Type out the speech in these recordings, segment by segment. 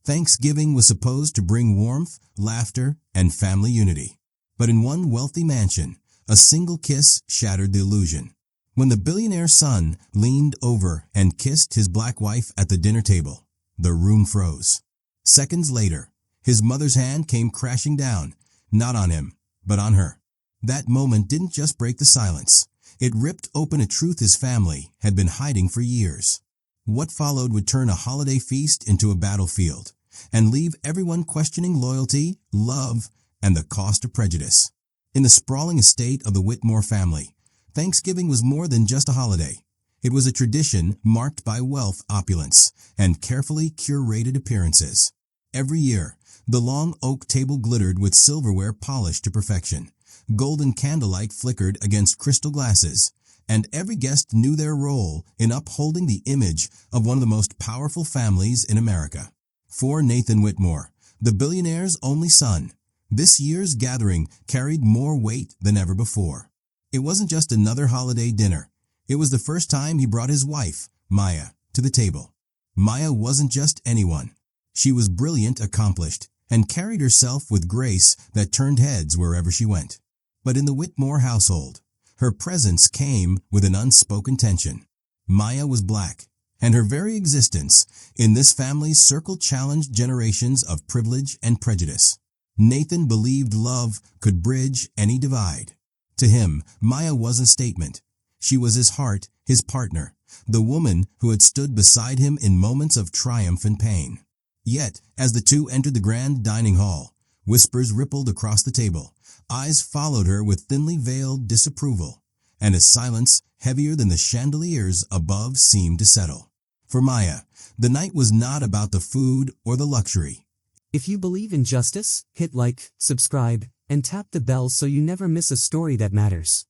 Thanksgiving was supposed to bring warmth, laughter, and family unity. But in one wealthy mansion, a single kiss shattered the illusion. When the billionaire son leaned over and kissed his black wife at the dinner table, the room froze. Seconds later, his mother's hand came crashing down, not on him, but on her. That moment didn't just break the silence. It ripped open a truth his family had been hiding for years. What followed would turn a holiday feast into a battlefield and leave everyone questioning loyalty, love, and the cost of prejudice. In the sprawling estate of the Whitmore family, Thanksgiving was more than just a holiday. It was a tradition marked by wealth, opulence, and carefully curated appearances. Every year, the long oak table glittered with silverware polished to perfection. Golden candlelight flickered against crystal glasses, and every guest knew their role in upholding the image of one of the most powerful families in America. For Nathan Whitmore, the billionaire's only son, this year's gathering carried more weight than ever before. It wasn't just another holiday dinner. It was the first time he brought his wife, Maya, to the table. Maya wasn't just anyone. She was brilliant, accomplished, and carried herself with grace that turned heads wherever she went. But in the Whitmore household, her presence came with an unspoken tension. Maya was black, and her very existence in this family's circle challenged generations of privilege and prejudice. Nathan believed love could bridge any divide. To him, Maya wasn't a statement. She was his heart, his partner, the woman who had stood beside him in moments of triumph and pain. Yet, as the two entered the grand dining hall, whispers rippled across the table. Eyes followed her with thinly veiled disapproval, and a silence heavier than the chandeliers above seemed to settle. For Maya, the night was not about the food or the luxury. If you believe in justice, hit like, subscribe, and tap the bell so you never miss a story that matters.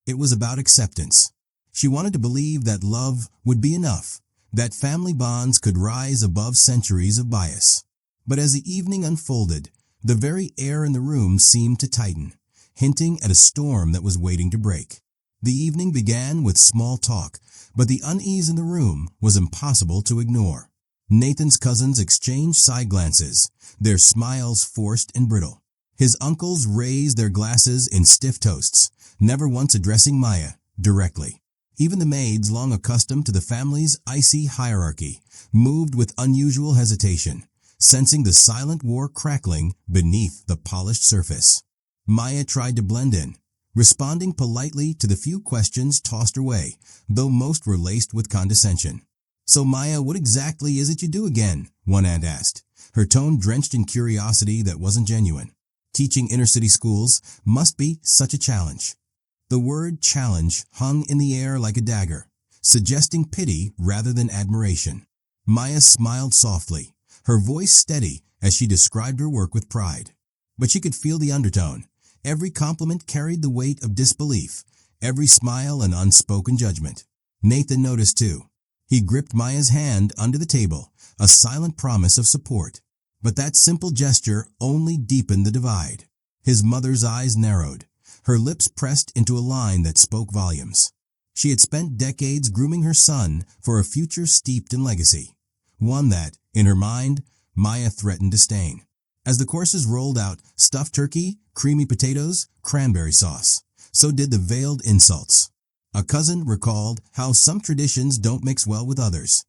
It was about acceptance. She wanted to believe that love would be enough, that family bonds could rise above centuries of bias. But as the evening unfolded, the very air in the room seemed to tighten, hinting at a storm that was waiting to break. The evening began with small talk, but the unease in the room was impossible to ignore. Nathan's cousins exchanged side glances, their smiles forced and brittle. His uncles raised their glasses in stiff toasts, never once addressing Maya directly. Even the maids, long accustomed to the family's icy hierarchy, moved with unusual hesitation, sensing the silent war crackling beneath the polished surface. Maya tried to blend in, responding politely to the few questions tossed her way, though most were laced with condescension. "So Maya, what exactly is it you do again?" one aunt asked, her tone drenched in curiosity that wasn't genuine. Teaching inner-city schools must be such a challenge. The word challenge hung in the air like a dagger, suggesting pity rather than admiration. Maya smiled softly, her voice steady as she described her work with pride. But she could feel the undertone. Every compliment carried the weight of disbelief, every smile an unspoken judgment. Nathan noticed too. He gripped Maya's hand under the table, a silent promise of support. But that simple gesture only deepened the divide. His mother's eyes narrowed, her lips pressed into a line that spoke volumes. She had spent decades grooming her son for a future steeped in legacy, one that, in her mind, Maya threatened to stain. As the courses rolled out, stuffed turkey, creamy potatoes, cranberry sauce, so did the veiled insults. A cousin recalled how some traditions don't mix well with others.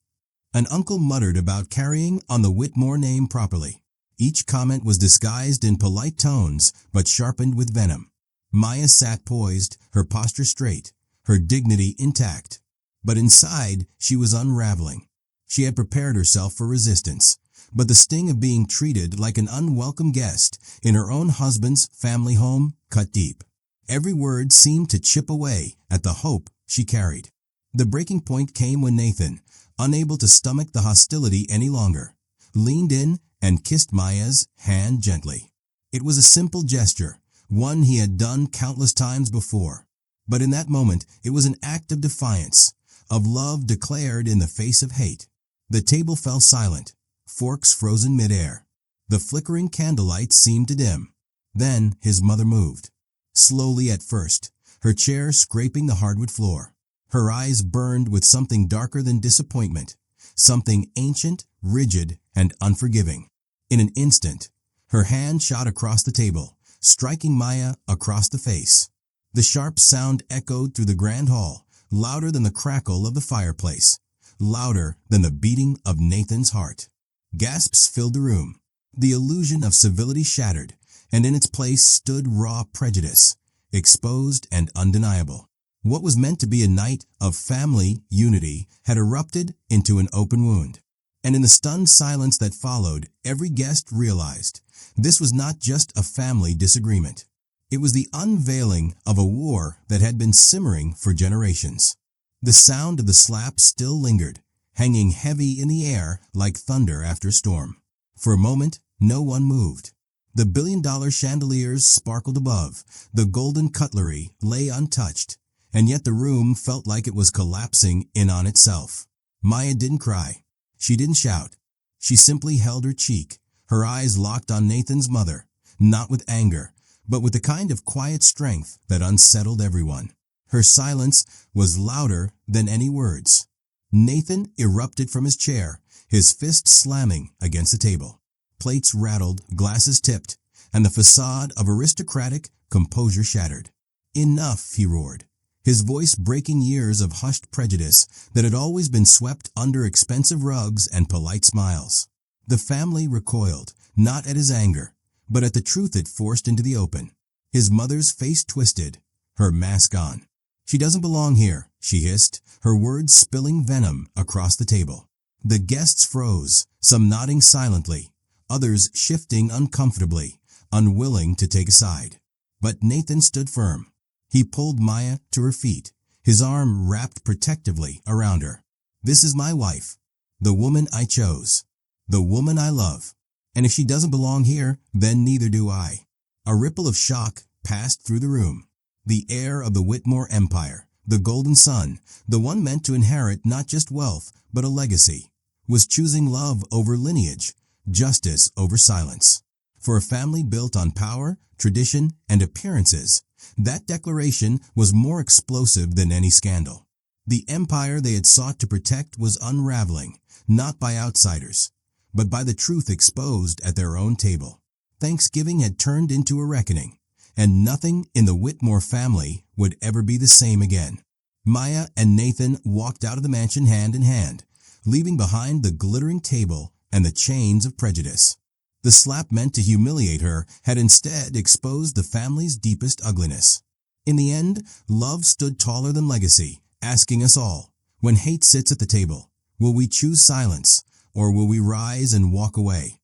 An uncle muttered about carrying on the Whitmore name properly. Each comment was disguised in polite tones, but sharpened with venom. Maya sat poised, her posture straight, her dignity intact. But inside, she was unraveling. She had prepared herself for resistance, but the sting of being treated like an unwelcome guest in her own husband's family home cut deep. Every word seemed to chip away at the hope she carried. The breaking point came when Nathan, unable to stomach the hostility any longer, leaned in and kissed Maya's hand gently. It was a simple gesture, one he had done countless times before. But in that moment, it was an act of defiance, of love declared in the face of hate. The table fell silent, forks frozen midair. The flickering candlelight seemed to dim. Then his mother moved. Slowly at first, her chair scraping the hardwood floor. Her eyes burned with something darker than disappointment, something ancient, rigid, and unforgiving. In an instant, her hand shot across the table, striking Maya across the face. The sharp sound echoed through the grand hall, louder than the crackle of the fireplace, louder than the beating of Nathan's heart. Gasps filled the room. The illusion of civility shattered, and in its place stood raw prejudice, exposed and undeniable. What was meant to be a night of family unity had erupted into an open wound. And in the stunned silence that followed, every guest realized this was not just a family disagreement. It was the unveiling of a war that had been simmering for generations. The sound of the slap still lingered, hanging heavy in the air like thunder after a storm. For a moment, no one moved. The billion-dollar chandeliers sparkled above, the golden cutlery lay untouched, and yet the room felt like it was collapsing in on itself. Maya didn't cry. She didn't shout. She simply held her cheek, her eyes locked on Nathan's mother, not with anger, but with the kind of quiet strength that unsettled everyone. Her silence was louder than any words. Nathan erupted from his chair, his fist slamming against the table. Plates rattled, glasses tipped, and the facade of aristocratic composure shattered. "Enough," he roared, his voice breaking years of hushed prejudice that had always been swept under expensive rugs and polite smiles. The family recoiled, not at his anger, but at the truth it forced into the open. His mother's face twisted, her mask on. "She doesn't belong here," she hissed, her words spilling venom across the table. The guests froze, some nodding silently, others shifting uncomfortably, unwilling to take a side. But Nathan stood firm. He pulled Maya to her feet, his arm wrapped protectively around her. "This is my wife, the woman I chose, the woman I love. And if she doesn't belong here, then neither do I." A ripple of shock passed through the room. The heir of the Whitmore empire, the golden son, the one meant to inherit not just wealth, but a legacy, was choosing love over lineage, justice over silence. For a family built on power, tradition, and appearances, that declaration was more explosive than any scandal. The empire they had sought to protect was unraveling, not by outsiders, but by the truth exposed at their own table. Thanksgiving had turned into a reckoning, and nothing in the Whitmore family would ever be the same again. Maya and Nathan walked out of the mansion hand in hand, leaving behind the glittering table and the chains of prejudice. The slap meant to humiliate her had instead exposed the family's deepest ugliness. In the end, love stood taller than legacy, asking us all, when hate sits at the table, will we choose silence, or will we rise and walk away?